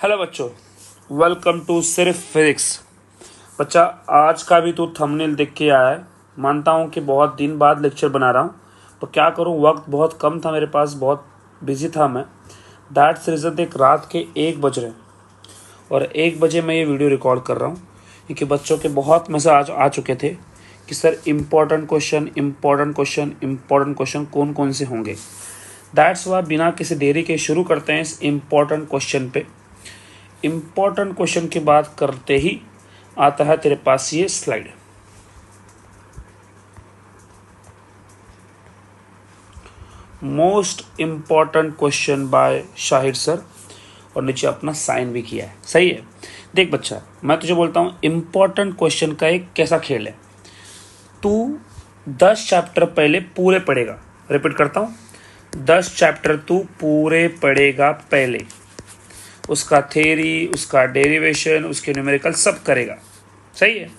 Hello बच्चों, welcome to सिर्फ physics. बच्चा, आज का भी तू थंबनेल देख के आया है। मानता हूँ कि बहुत दिन बाद लेक्चर बना रहा हूँ, तो क्या करूँ, वक्त बहुत कम था मेरे पास, बहुत बिजी था मैं। दैट्स रीज़न एक रात के 1 बज रहे हैं और 1 बजे मैं ये वीडियो रिकॉर्ड कर रहा हूँ, क्योंकि बच्चों के बहुत मैसेज आ चुके थे कि सर इम्पोर्टेंट क्वेश्चन कौन कौन से होंगे। दैट्स वाई बिना किसी देरी के शुरू करते हैं इस इम्पोर्टेंट क्वेश्चन पे। इम्पोर्टेंट क्वेश्चन की बात करते ही आता है तेरे पास ये slide. Most important question by Shahid sir, और नीचे अपना साइन भी किया है। सही है। देख बच्चा, मैं तुझे बोलता हूँ इम्पॉर्टेंट क्वेश्चन का एक कैसा खेल है। तू 10 चैप्टर पहले पूरे पढ़ेगा। रिपीट करता हूँ, 10 चैप्टर तू पूरे पढ़ेगा पहले, उसका थ्योरी, उसका डेरिवेशन, उसके न्यूमेरिकल सब करेगा। सही है।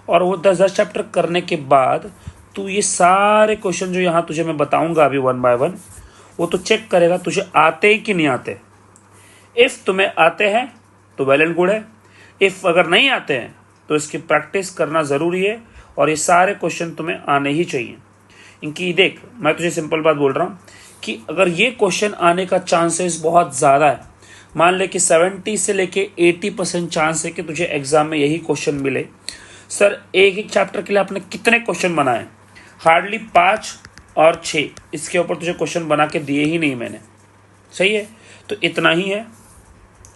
और वो 10 चैप्टर करने के बाद तू ये सारे क्वेश्चन जो यहाँ तुझे मैं बताऊंगा अभी 1 बाय 1, वो तो चेक करेगा तुझे आते कि नहीं आते। इफ़ तुम्हें आते हैं तो वेल एंड गुड है, इफ़ अगर नहीं आते हैं तो इसकी प्रैक्टिस करना ज़रूरी है, और ये सारे क्वेश्चन तुम्हें आने ही चाहिए। इनकी देख, मैं तुझे सिंपल बात बोल रहा हूँ कि अगर ये क्वेश्चन आने का चांसेस बहुत ज़्यादा है, मान ले कि 70 से लेके 80% चांस है कि तुझे एग्जाम में यही क्वेश्चन मिले। सर एक एक चैप्टर के लिए आपने कितने क्वेश्चन बनाए? हार्डली 5 और 6, इसके ऊपर तुझे क्वेश्चन बना के दिए ही नहीं मैंने। सही है, तो इतना ही है।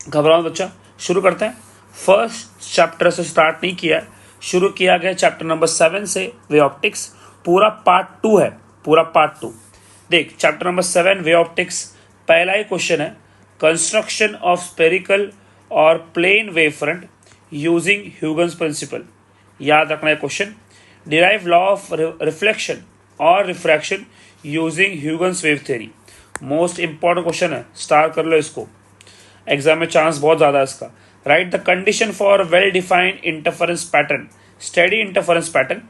घबराओ बच्चा, शुरू करते हैं। फर्स्ट चैप्टर से स्टार्ट नहीं किया है, शुरू किया गया चैप्टर नंबर 7 से, वे ऑप्टिक्स। पूरा पार्ट 2 है, पूरा पार्ट 2। देख, चैप्टर नंबर 7 वे ऑप्टिक्स, पहला ही क्वेश्चन है, कंस्ट्रक्शन ऑफ स्पेरिकल और plane wave front using Huygens principle. याद रखना है question. Derive law of reflection और refraction using Huygens wave theory. Most important question है, स्टार कर लो इसको, एग्जाम में चांस बहुत ज़्यादा है इसका। Right the condition for well defined interference pattern, steady interference pattern.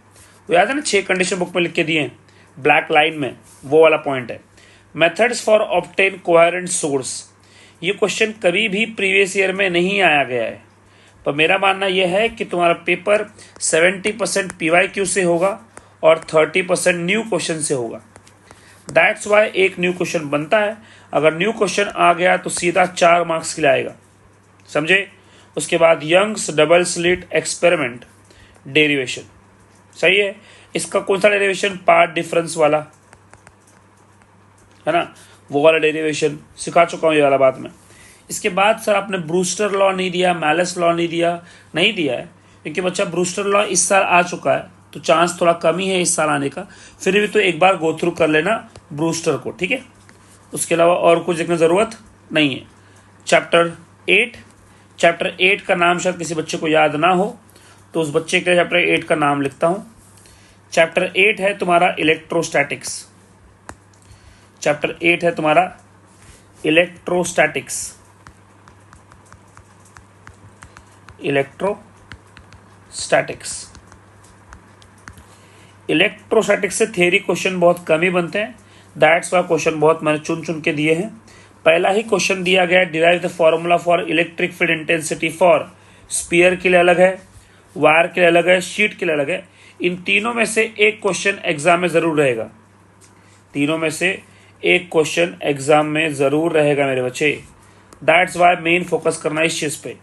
वो याद है ना, 6 कंडीशन बुक में लिख के दिए हैं ब्लैक लाइन में, वो वाला पॉइंट है। Methods for obtain coherent source, ये क्वेश्चन कभी भी प्रीवियस ईयर में नहीं आया गया है, पर मेरा मानना यह है कि तुम्हारा पेपर 70% PYQ से होगा और 30% न्यू क्वेश्चन से होगा। दैट्स वाई एक न्यू क्वेश्चन बनता है। अगर न्यू क्वेश्चन आ गया तो सीधा 4 मार्क्स के लिए आएगा, समझे। उसके बाद Young's double slit experiment derivation. सही है। इसका कौन सा डेरिवेशन? पार्ट डिफरेंस वाला है ना, वो वाला डेरिवेशन सिखा चुका हूँ ये वाला बात में। इसके बाद सर आपने ब्रूस्टर लॉ नहीं दिया, मैलस लॉ नहीं दिया है, क्योंकि बच्चा ब्रूस्टर लॉ इस साल आ चुका है, तो चांस थोड़ा कम ही है इस साल आने का। फिर भी तो एक बार गो थ्रू कर लेना ब्रूस्टर को, ठीक है। उसके अलावा और कुछ देखने ज़रूरत नहीं है। चैप्टर 8 का नाम शायद किसी बच्चे को याद ना हो, तो उस बच्चे के लिए चैप्टर 8 का नाम लिखता हूँ। चैप्टर 8 है तुम्हारा इलेक्ट्रोस्टैटिक्स। चैप्टर 8 है तुम्हारा इलेक्ट्रोस्टैटिक्स। इलेक्ट्रोस्टैटिक्स से थ्योरी क्वेश्चन बहुत कम ही बनते हैं। दैट्स वाई क्वेश्चन बहुत मैंने चुन के दिए हैं। पहला ही क्वेश्चन दिया गया, derive the formula for electric field intensity for sphere के लिए अलग है, वायर के लिए अलग है, शीट के लिए अलग है। इन तीनों में से एक क्वेश्चन एग्जाम में जरूर रहेगा, तीनों में से एक क्वेश्चन एग्जाम में जरूर रहेगा मेरे बच्चे। दैट्स वाई मेन फोकस करना इस चीज पे।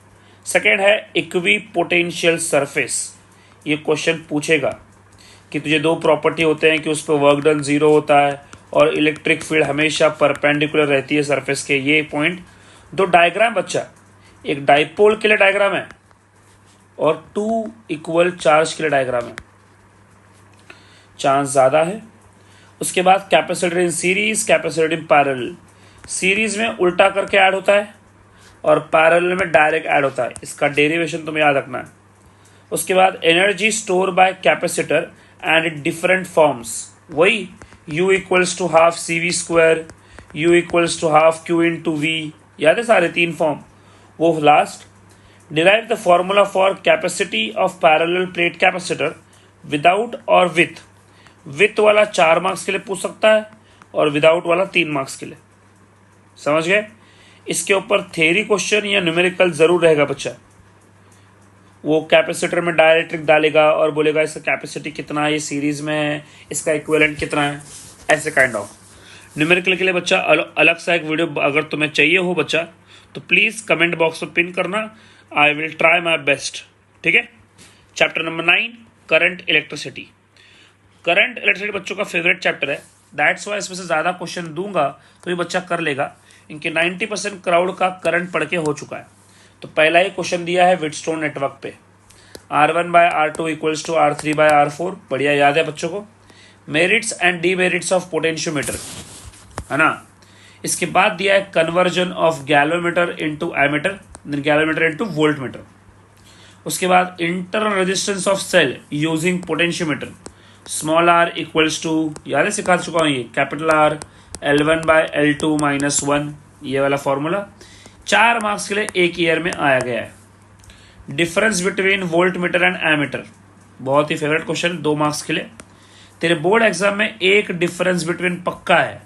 सेकेंड है इक्वी पोटेंशियल सरफेस। ये क्वेश्चन पूछेगा कि तुझे 2 प्रॉपर्टी होते हैं कि उस पर वर्क डन 0 होता है और इलेक्ट्रिक फील्ड हमेशा परपेंडिकुलर रहती है सरफेस के। ये पॉइंट, 2 डायग्राम बच्चा, एक डाइपोल के लिए डायग्राम है और 2 इक्वल चार्ज के लिए डायग्राम है, चांस ज़्यादा है। उसके बाद capacitor in series, capacitor in parallel. Series में उल्टा करके ऐड होता है और पैरेलल में डायरेक्ट ऐड होता है, इसका डेरिवेशन तुम्हें याद रखना है। उसके बाद energy store by capacitor and different forms, वही U equals to half CV², U equals to half Q into V, याद है सारे 3 फॉर्म। वो last, derive the formula for capacity of parallel plate capacitor without और with वाला 4 marks के लिए पूछ सकता है और विदाउट वाला 3 मार्क्स के लिए, समझ गए। इसके ऊपर थ्योरी क्वेश्चन या न्यूमेरिकल जरूर रहेगा बच्चा। वो कैपेसिटर में डायरेक्ट्रिक डालेगा और बोलेगा इसका कैपेसिटी कितना है, ये सीरीज में है, इसका इक्विवेलेंट कितना है, ऐसे काइंड ऑफ। न्यूमेरिकल के लिए बच्चा अलग सा एक वीडियो अगर तुम्हें चाहिए हो बच्चा तो प्लीज़ कमेंट बॉक्स में पिन करना, I will try my best. ठीक है। Chapter number 9 current electricity. Current electricity बच्चों का फेवरेट चैप्टर है, दैट्स वाई इसमें से ज़्यादा क्वेश्चन दूंगा तो ये बच्चा कर लेगा। इनके 90% क्राउड का करंट पढ़ के हो चुका है। तो पहला ही क्वेश्चन दिया है व्हीटस्टोन नेटवर्क पे, R1/R2 इक्वल्स टू R3/R4, बढ़िया याद है बच्चों को। Merits and demerits of potentiometer, है ना। इसके बाद दिया है conversion of galvanometer into ammeter, galvanometer into voltmeter. उसके बाद internal resistance of cell using potentiometer, small r equals to, याद है सिखा चुका हूँ ये, कैपिटल R L1/L2 -1, ये वाला फॉर्मूला 4 मार्क्स के लिए एक ईयर में आया गया है। Difference between voltmeter and ammeter, बहुत ही फेवरेट क्वेश्चन, 2 मार्क्स के लिए। तेरे बोर्ड एग्जाम में एक डिफरेंस बिटवीन पक्का है,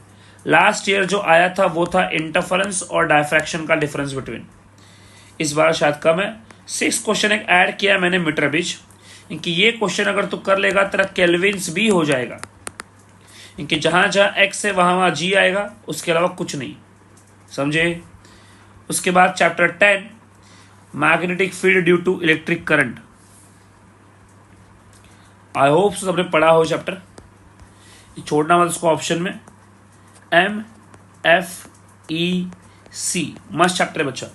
लास्ट ईयर जो आया था वो था इंटरफेरेंस और डायफ्रैक्शन का डिफरेंस बिटवीन, इस बार शायद कम है। 6 क्वेश्चन एक ऐड किया मैंने मीटर बीच, इनकी ये क्वेश्चन अगर तू कर लेगा तेरा केल्विन्स भी हो जाएगा। इनके जहां जहां एक्स है वहां वहां जी आएगा, उसके अलावा कुछ नहीं, समझे। उसके बाद chapter 10 magnetic field due to electric current, I hope सबने पढ़ा हो चैप्टर, छोड़ना मत उसको ऑप्शन में। MFEC मस्त चैप्टर है बच्चा।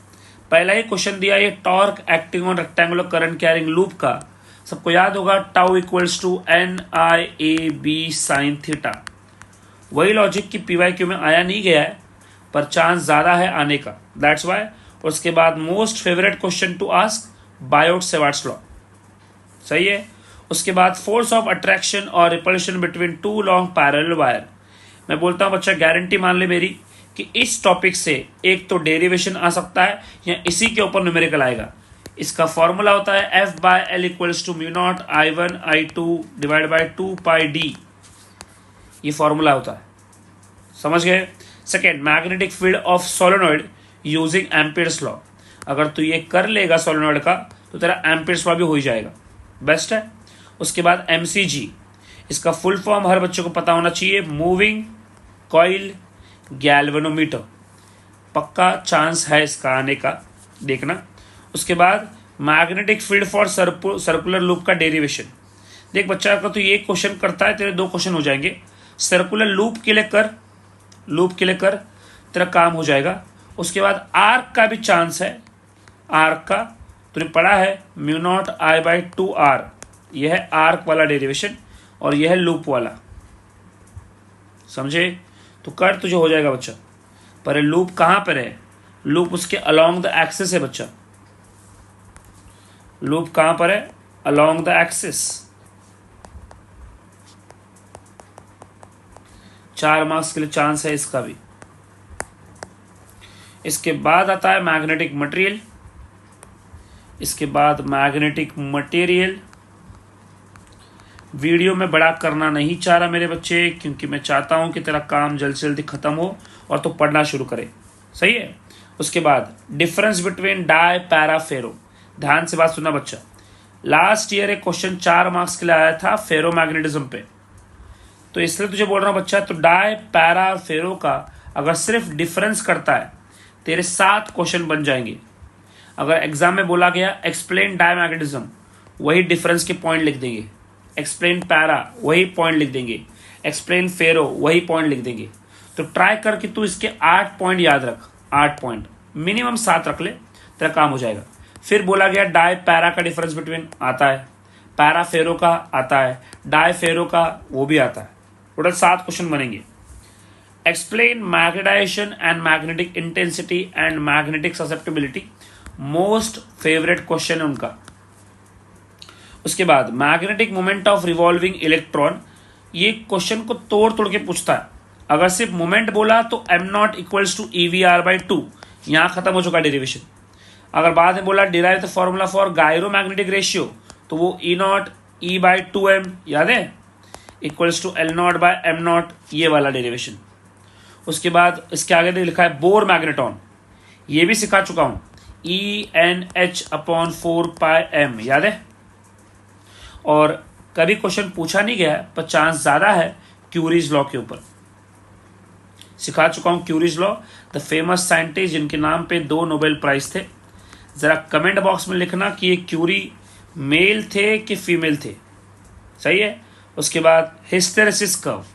पहला ही क्वेश्चन दिया ये torque acting on rectangular current carrying loop का, सबको याद होगा, tau equals to NIAB sin theta. वही लॉजिक की PYQ में आया नहीं गया है पर चांस ज्यादा है आने का, दैट्स वाई। उसके बाद most favourite question to ask Biot Savart's law, सही है। उसके बाद फोर्स ऑफ अट्रैक्शन और repulsion between two long parallel wire. मैं बोलता हूं बच्चा गारंटी मान ले मेरी कि इस टॉपिक से एक तो डेरिवेशन आ सकता है या इसी के ऊपर न्यूमेरिकल आएगा। इसका फॉर्मूला होता है F/L equals to μ0 I1 I2 divide by 2πd, ये फॉर्मूला होता है, समझ गए। Second, magnetic field of solenoid using Ampere's law, अगर तू ये कर लेगा सोलेनॉइड का तो तेरा एम्पियर्स लॉ भी हो ही जाएगा, बेस्ट है। उसके बाद MCG, इसका फुल फॉर्म हर बच्चे को पता होना चाहिए, मूविंग कॉइल गैल्वेनोमीटर, पक्का चांस है इसका आने का, देखना। उसके बाद magnetic field for circular loop का डेरिवेशन, देख बच्चा अगर तो ये क्वेश्चन करता है तेरे 2 क्वेश्चन हो जाएंगे। सर्कुलर लूप के लिए कर, लूप के लिए कर, तेरा काम हो जाएगा। उसके बाद आर्क का भी चांस है, आर्क का तूने पढ़ा है μ0 I/2r, यह है आर्क वाला डेरिवेशन और यह है लूप वाला, समझे। तो कर, तुझे हो जाएगा बच्चा। पर लूप कहां पर है, लूप उसके अलोंग द एक्सिस है बच्चा, लूप कहां पर है, अलोंग द एक्सिस। 4 मार्क्स के लिए चांस है इसका भी। इसके बाद आता है मैग्नेटिक मटेरियल, इसके बाद मैग्नेटिक मटेरियल वीडियो में बड़ा करना नहीं चाह रहा मेरे बच्चे, क्योंकि मैं चाहता हूं कि तेरा काम जल्द से जल्दी खत्म हो और तो पढ़ना शुरू करे, सही है। उसके बाद डिफरेंस बिटवीन डाई पैरा फेरो, ध्यान से बात सुनना बच्चा। लास्ट ईयर एक क्वेश्चन 4 मार्क्स के लिए आया था फेरोमैग्नेटिज्म पे, तो इसलिए तुझे बोल रहा हूं बच्चा, तो डाई पैरा फेरो का अगर सिर्फ डिफरेंस करता है तेरे 7 क्वेश्चन बन जाएंगे। अगर एग्जाम में बोला गया एक्सप्लेन डायमैग्नेटिज्म, वही डिफरेंस के पॉइंट लिख देंगे, एक्सप्लेन पैरा वही पॉइंट लिख देंगे, एक्सप्लेन फेरो वही पॉइंट लिख देंगे। तो ट्राई कर कि तू इसके 8 पॉइंट याद रख, 8 पॉइंट मिनिमम 7 रख ले, तेरा काम हो जाएगा। फिर बोला गया डाई पैरा का डिफरेंस बिटवीन आता है, पैरा फेरो का आता है, डाई फेरो का वो भी आता है। टोटल 7 क्वेश्चन बनेंगे। Explain magnetization and magnetic intensity and magnetic susceptibility, most favourite question है उनका। उसके बाद magnetic moment of revolving electron, ये क्वेश्चन को तोड़ तोड़ के पूछता है। अगर सिर्फ मोमेंट बोला तो m0 इक्वल्स टू EV/2, यहां खत्म हो चुका डेरिवेशन। अगर बाद में बोला derive the formula for gyromagnetic ratio, तो वो E0 E/2m, याद है, इक्वल्स टू L0/m0, ये वाला डेरिवेशन। उसके बाद इसके आगे लिखा है बोर मैग्नेटॉन, ये भी सिखा चुका हूं, ENH/4πm, याद है। और कभी क्वेश्चन पूछा नहीं गया पर चांस ज्यादा है क्यूरीज लॉ के ऊपर, सिखा चुका हूं। Curies law, the famous scientist जिनके नाम पे 2 नोबेल प्राइज थे। जरा कमेंट बॉक्स में लिखना कि ये क्यूरी मेल थे कि फीमेल थे, सही है। उसके बाद हिस्टेरेसिस कर्व,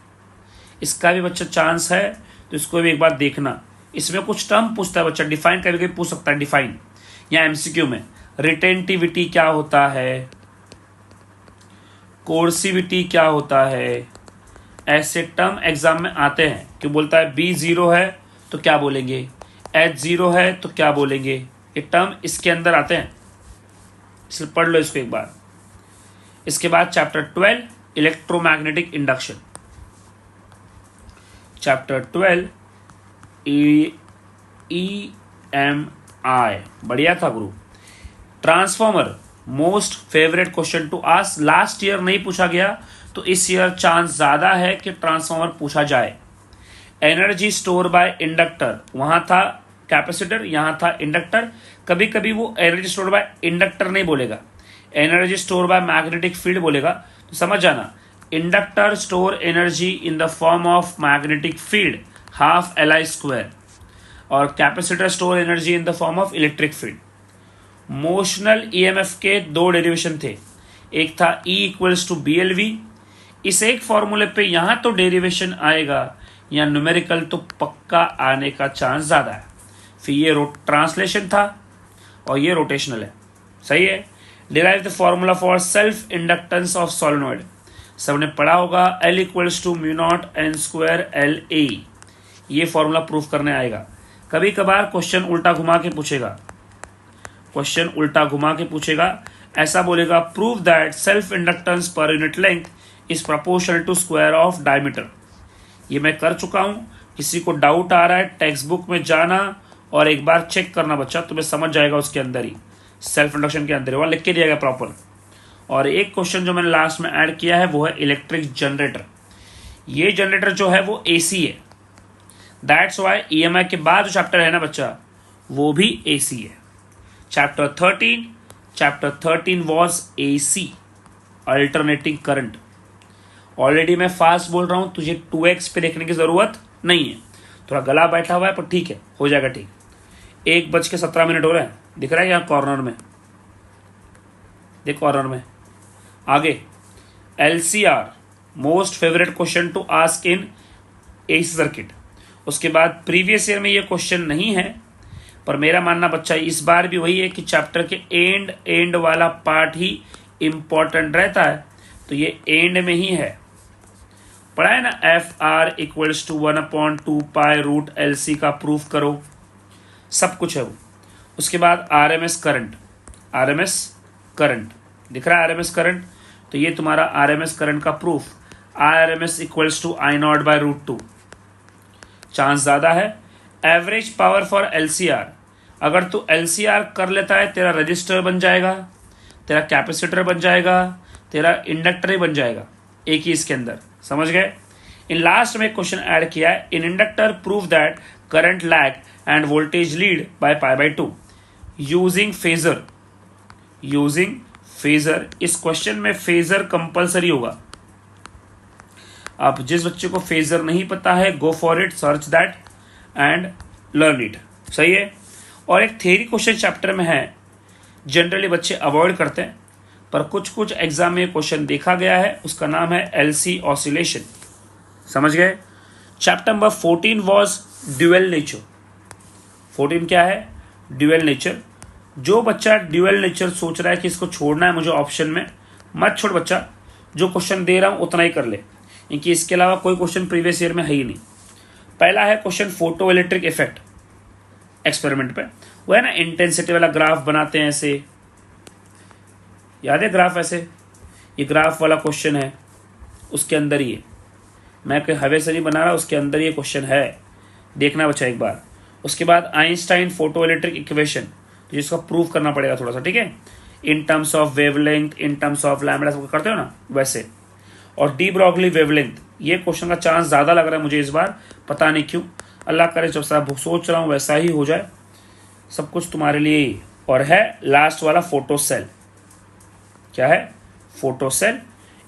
इसका भी बच्चा चांस है, तो इसको भी एक बार देखना। इसमें कुछ टर्म पूछता है बच्चा, डिफाइन करके पूछ सकता है, डिफाइन या एमसीक्यू में। रिटेंटिविटी क्या होता है, कोर्सिविटी क्या होता है, ऐसे टर्म एग्जाम में आते हैं। क्यों बोलता है B0 है तो क्या बोलेंगे, H0 है तो क्या बोलेंगे, ये टर्म इसके अंदर आते हैं, इसलिए पढ़ लो इसको एक बार। इसके बाद chapter 12 electromagnetic induction, chapter 12 EMI, बढ़िया था गुरु। Transformer, most favourite question to ask, last year नहीं पूछा गया तो इस ईयर चांस ज्यादा है कि ट्रांसफॉर्मर पूछा जाए। एनर्जी स्टोर बाय इंडक्टर, वहां था कैपेसिटर, यहां था इंडक्टर। कभी कभी वो एनर्जी स्टोर बाय इंडक्टर नहीं बोलेगा, energy store by magnetic field बोलेगा, तो समझ जाना। Inductor store energy in the form of magnetic field ½ Li², और capacitor store energy in the form of electric field. Motional EMF के 2 डेरिवेशन थे, एक था E=BLV। इस एक फॉर्मूले पे यहां तो डेरिवेशन आएगा या न्यूमेरिकल तो पक्का आने का चांस ज्यादा है। फिर ये ट्रांसलेशन था और ये रोटेशनल है, सही है। Derive the formula for self inductance of solenoid, सबने पढ़ा होगा, L=μ0n²LA। ये फॉर्मूला प्रूफ करने आएगा। कभी कभार क्वेश्चन उल्टा घुमा के पूछेगा, क्वेश्चन उल्टा घुमा के पूछेगा, ऐसा बोलेगा, prove that self inductance per unit length is proportional to square of diameter. ये मैं कर चुका हूं, किसी को डाउट आ रहा है टेक्स्ट बुक में जाना और एक बार चेक करना बच्चा, तुम्हें समझ जाएगा उसके अंदर ही, सेल्फ इंडक्शन के अंदर वहां लिख के दिया गया प्रॉपर। और एक क्वेश्चन जो मैंने लास्ट में ऐड किया है वो है इलेक्ट्रिक जनरेटर। ये जनरेटर जो है वो एसी है, दैट्स व्हाई ईएमआई के बाद जो चैप्टर है ना बच्चा वो भी एसी है। Chapter 13 was AC, alternating current. Already मैं फास्ट बोल रहा हूं, तुझे 2x पे देखने की जरूरत नहीं है, थोड़ा गला बैठा हुआ है पर ठीक है, हो जाएगा ठीक। 1:17 हो रहे हैं, दिख रहा है यहाँ कॉर्नर में, देख कॉर्नर में। आगे LCR, most favourite question to ask in AC circuit. उसके बाद प्रीवियस ईयर में ये क्वेश्चन नहीं है, पर मेरा मानना बच्चा इस बार भी वही है कि चैप्टर के एंड वाला पार्ट ही इंपॉर्टेंट रहता है, तो ये एंड में ही है। पढ़ा है ना, FR=1/2π√LC का प्रूफ करो, सब कुछ है वो। उसके बाद RMS करंट दिख रहा है, RMS करंट, तो ये तुम्हारा RMS करंट का प्रूफ, RMS=I0/√2, चांस ज्यादा है। एवरेज पावर फॉर LCR, अगर तू LCR कर लेता है तेरा रजिस्टर बन जाएगा, तेरा कैपेसिटर बन जाएगा, तेरा इंडक्टर ही बन जाएगा एक ही इसके अंदर, समझ गए। इन लास्ट में क्वेश्चन ऐड किया है, in inductor prove that current lag and voltage lead by π/2 using phasor. इस क्वेश्चन में फेजर कंपलसरी होगा। अब जिस बच्चे को फेजर नहीं पता है, go for it, search that and learn it, सही है। और एक थ्योरी क्वेश्चन चैप्टर में है, जनरली बच्चे अवॉइड करते हैं, पर कुछ एग्जाम में क्वेश्चन देखा गया है, उसका नाम है LC ऑसिलेशन, समझ गए। Chapter number 14 was dual nature. 14 क्या है, ड्यूअल नेचर। जो बच्चा ड्यूअल नेचर सोच रहा है कि इसको छोड़ना है मुझे ऑप्शन में, मत छोड़ बच्चा, जो क्वेश्चन दे रहा हूं उतना ही कर ले, क्योंकि इसके अलावा कोई क्वेश्चन प्रीवियस ईयर में है ही नहीं। पहला है question photo electric effect experiment पे, वो है ना इंटेंसिटी वाला ग्राफ बनाते हैं ऐसे, याद है ग्राफ ऐसे, ये ग्राफ वाला क्वेश्चन है, उसके अंदर ही है, मैं कोई हवे से नहीं बना रहा, उसके अंदर ये क्वेश्चन है, देखना बच्चा एक बार। उसके बाद आइंस्टाइन फोटो इलेक्ट्रिक इक्वेशन, जिसको प्रूव करना पड़ेगा थोड़ा सा, ठीक है, in terms of wavelength, in terms of lambda, सब करते हो ना वैसे। और डी ब्रॉगली वेवलेंथ, ये क्वेश्चन का चांस ज्यादा लग रहा है मुझे इस बार, पता नहीं क्यों, अल्लाह करे जब सब सोच रहा हूँ वैसा ही हो जाए। सब कुछ तुम्हारे लिए ही, और है लास्ट वाला फोटो सेल। क्या है? Photo cell.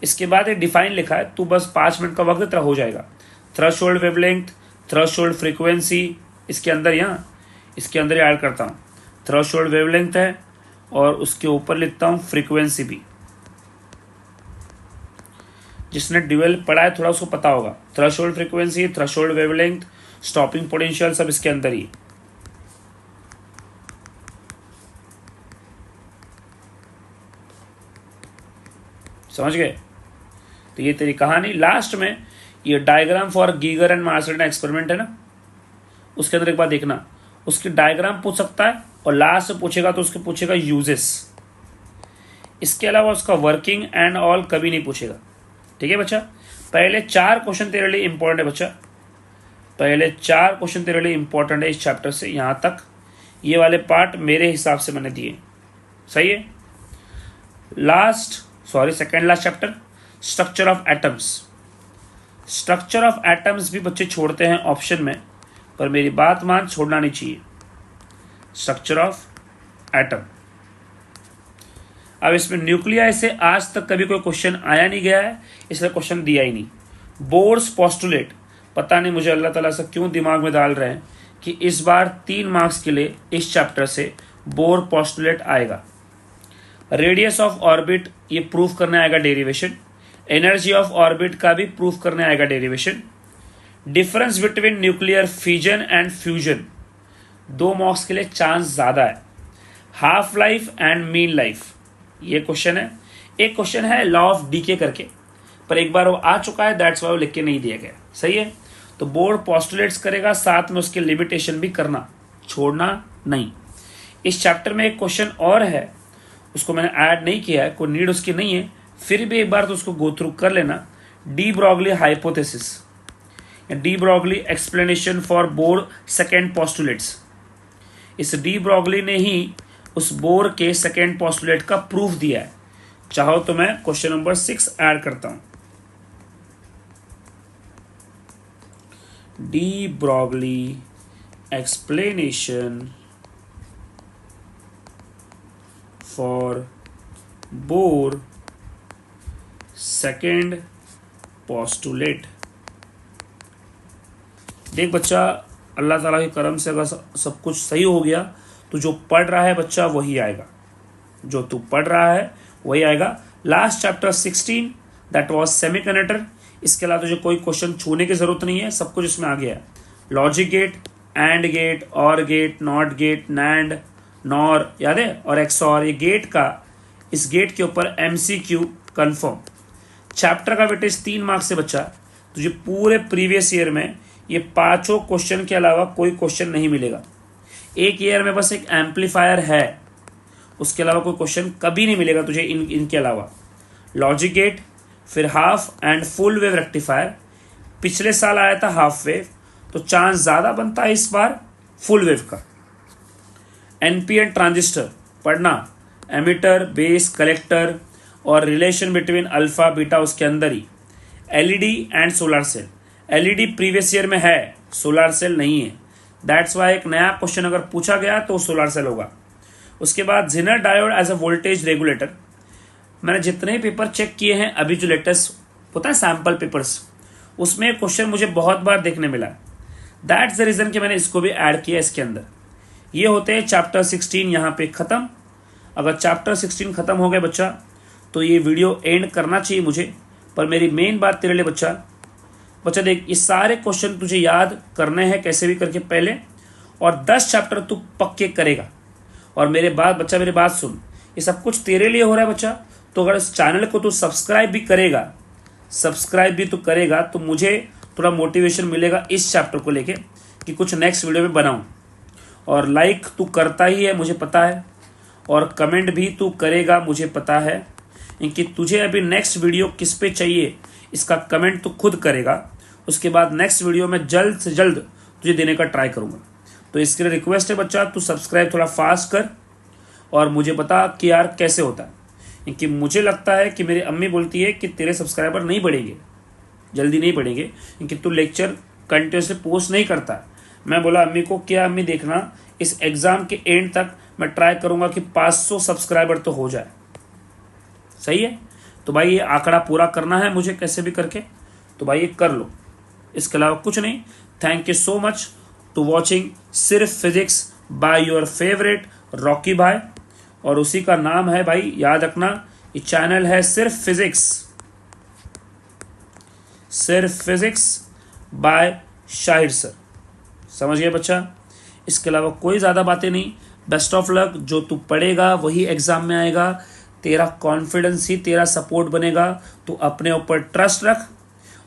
इसके बाद एक डिफाइन लिखा है, तू बस 5 मिनट का वक्त तेरा हो जाएगा। थ्रेशोल्ड वेवलेंथ, थ्रेशोल्ड फ्रीक्वेंसी, इसके अंदर यहाँ इसके अंदर ऐड करता हूँ। थ्रेशोल्ड वेवलेंथ है और उसके ऊपर लिखता हूँ फ्रीक्वेंसी भी। जिसने ड्यूअल पढ़ा है थोड़ा उसको पता होगा। Threshold frequency, threshold wavelength, stopping potential, सब इसके अंदर ही। समझ गए? तो ये तेरी कहानी। लास्ट में ये diagram for Geiger and Marsden experiment है ना, उसके अंदर एक बार देखना, उसकी डायग्राम पूछ सकता है और लास्ट में पूछेगा तो उसके पूछेगा यूजेस। इसके अलावा उसका वर्किंग एंड ऑल कभी नहीं पूछेगा। ठीक है बच्चा? पहले 4 क्वेश्चन तेरे लिए इंपॉर्टेंट है बच्चा, पहले 4 क्वेश्चन तेरे लिए इंपॉर्टेंट है इस चैप्टर से यहां तक। ये वाले पार्ट मेरे हिसाब से मैंने दिए, सही है। Second last chapter, structure of atoms. Structure of atoms भी बच्चे छोड़ते हैं ऑप्शन में, पर मेरी बात मान, छोड़ना नहीं चाहिए। Structure of atom. अब इसमें न्यूक्लियाई से आज तक कभी कोई क्वेश्चन आया नहीं गया है, इसलिए क्वेश्चन दिया ही नहीं। बोर्स पोस्टुलेट, पता नहीं मुझे अल्लाह ताला से क्यों दिमाग में डाल रहे हैं कि इस बार 3 मार्क्स के लिए इस चैप्टर से बोर पोस्टुलेट आएगा। रेडियस ऑफ ऑर्बिट, ये प्रूफ करने आएगा डेरिवेशन। एनर्जी ऑफ ऑर्बिट का भी प्रूफ करने आएगा derivation. Difference between nuclear fission and fusion, 2 marks के लिए चांस ज्यादा है। Half life and mean life, ये क्वेश्चन है। एक क्वेश्चन है लॉ ऑफ डीके करके, पर एक बार वो आ चुका है, दैट्स वाई वो लिख के नहीं दिया गया। सही है? तो बोर्ड पोस्टुलेट्स करेगा, साथ में उसके लिमिटेशन भी करना, छोड़ना नहीं। इस चैप्टर में एक क्वेश्चन और है, उसको मैंने ऐड नहीं किया है, कोई नीड उसकी नहीं है, फिर भी एक बार तो उसको गो थ्रू कर लेना। De Broglie hypothesis, de Broglie explanation for bore second postulates. इस डी ब्रॉगली ने ही उस बोर के सेकेंड पोस्टुलेट का प्रूफ दिया है। चाहो तो मैं क्वेश्चन नंबर 6 ऐड करता हूं। De Broglie explanation for bore second postulate. देख बच्चा, अल्लाह ताला के करम से अगर सब कुछ सही हो गया तो जो पढ़ रहा है बच्चा वही आएगा, जो तू पढ़ रहा है वही आएगा। Last chapter 16 that was semiconductor. इसके अलावा तुझे कोई क्वेश्चन छूने की जरूरत नहीं है, सब कुछ इसमें आ गया है। Logic gate, AND gate, OR gate, NOT gate, NAND, NOR, याद है, और एक्सऑर, ये गेट का, इस गेट के ऊपर MCQ कंफर्म। चैप्टर का वेटेज 3 मार्क्स से बच्चा, तुझे पूरे प्रीवियस ईयर में ये 5 क्वेश्चन के अलावा कोई क्वेश्चन नहीं मिलेगा। एक ईयर में बस एक एम्पलीफायर है, उसके अलावा कोई क्वेश्चन कभी नहीं मिलेगा तुझे इनके अलावा। लॉजिक गेट, फिर half and full wave rectifier. पिछले साल आया था हाफ वेव, तो चांस ज्यादा बनता है इस बार फुल वेव का। NPN ट्रांजिस्टर पढ़ना, एमिटर, बेस, कलेक्टर और रिलेशन बिटवीन अल्फा बीटा उसके अंदर ही। LED and solar cell. LED previous year में है, सोलर सेल नहीं है, दैट्स वाई एक नया क्वेश्चन अगर पूछा गया तो सोलर सेल होगा। उसके बाद Zener diode as a voltage regulator. मैंने जितने ही पेपर चेक किए हैं अभी जो लेटेस्ट होता है सैम्पल पेपर्स, उसमें क्वेश्चन मुझे बहुत बार देखने मिला। दैट्स द रीजन कि मैंने इसको भी ऐड किया इसके अंदर। ये होते हैं चैप्टर 16 यहाँ पे खत्म। अगर चैप्टर 16 खत्म हो गया बच्चा तो ये वीडियो एंड करना चाहिए मुझे, पर मेरी मेन बात तेरे लिए बच्चा देख, ये सारे क्वेश्चन तुझे याद करने हैं कैसे भी करके पहले, और 10 चैप्टर तू पक्के करेगा। और मेरी बात सुन, ये सब कुछ तेरे लिए हो रहा है बच्चा, तो अगर इस चैनल को तू सब्सक्राइब भी तू करेगा तो मुझे थोड़ा मोटिवेशन मिलेगा इस चैप्टर को लेके कि कुछ नेक्स्ट वीडियो में बनाऊं। और लाइक तू करता ही है मुझे पता है, और कमेंट भी तू करेगा मुझे पता है, कि तुझे अभी नेक्स्ट वीडियो किस पे चाहिए इसका कमेंट तू खुद करेगा। उसके बाद नेक्स्ट वीडियो में जल्द से जल्द तुझे देने का ट्राई करूंगा। तो इसके लिए रिक्वेस्ट है बच्चा, तू सब्सक्राइब थोड़ा फास्ट कर और मुझे बता कि यार कैसे होता है, क्योंकि मुझे लगता है कि मेरी अम्मी बोलती है कि तेरे सब्सक्राइबर नहीं बढ़ेंगे, जल्दी नहीं बढ़ेंगे, क्योंकि तू लेक्चर कंटिन्यूसली पोस्ट नहीं करता। मैं बोला अम्मी को, क्या अम्मी देखना इस एग्ज़ाम के एंड तक मैं ट्राई करूँगा कि 500 सब्सक्राइबर तो हो जाए। सही है? तो भाई ये आंकड़ा पूरा करना है मुझे कैसे भी करके, तो भाई ये कर लो, इसके अलावा कुछ नहीं। Thank you so much to watching सिर्फ physics by your favourite Rocky भाई, और उसी का नाम है भाई, याद रखना, ये चैनल है सिर्फ फिजिक्स बाय शाहिर सर। समझ गए बच्चा? इसके अलावा कोई ज़्यादा बातें नहीं। Best of luck. जो तू पढ़ेगा वही एग्ज़ाम में आएगा, तेरा कॉन्फिडेंस ही तेरा सपोर्ट बनेगा। तू अपने ऊपर ट्रस्ट रख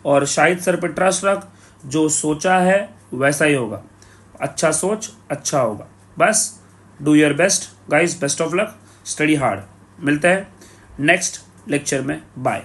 और शाहिद सर पे ट्रस्ट रख, जो सोचा है वैसा ही होगा। अच्छा सोच, अच्छा होगा। बस do your best guys, best of luck, study hard. मिलते हैं नेक्स्ट लेक्चर में, बाय।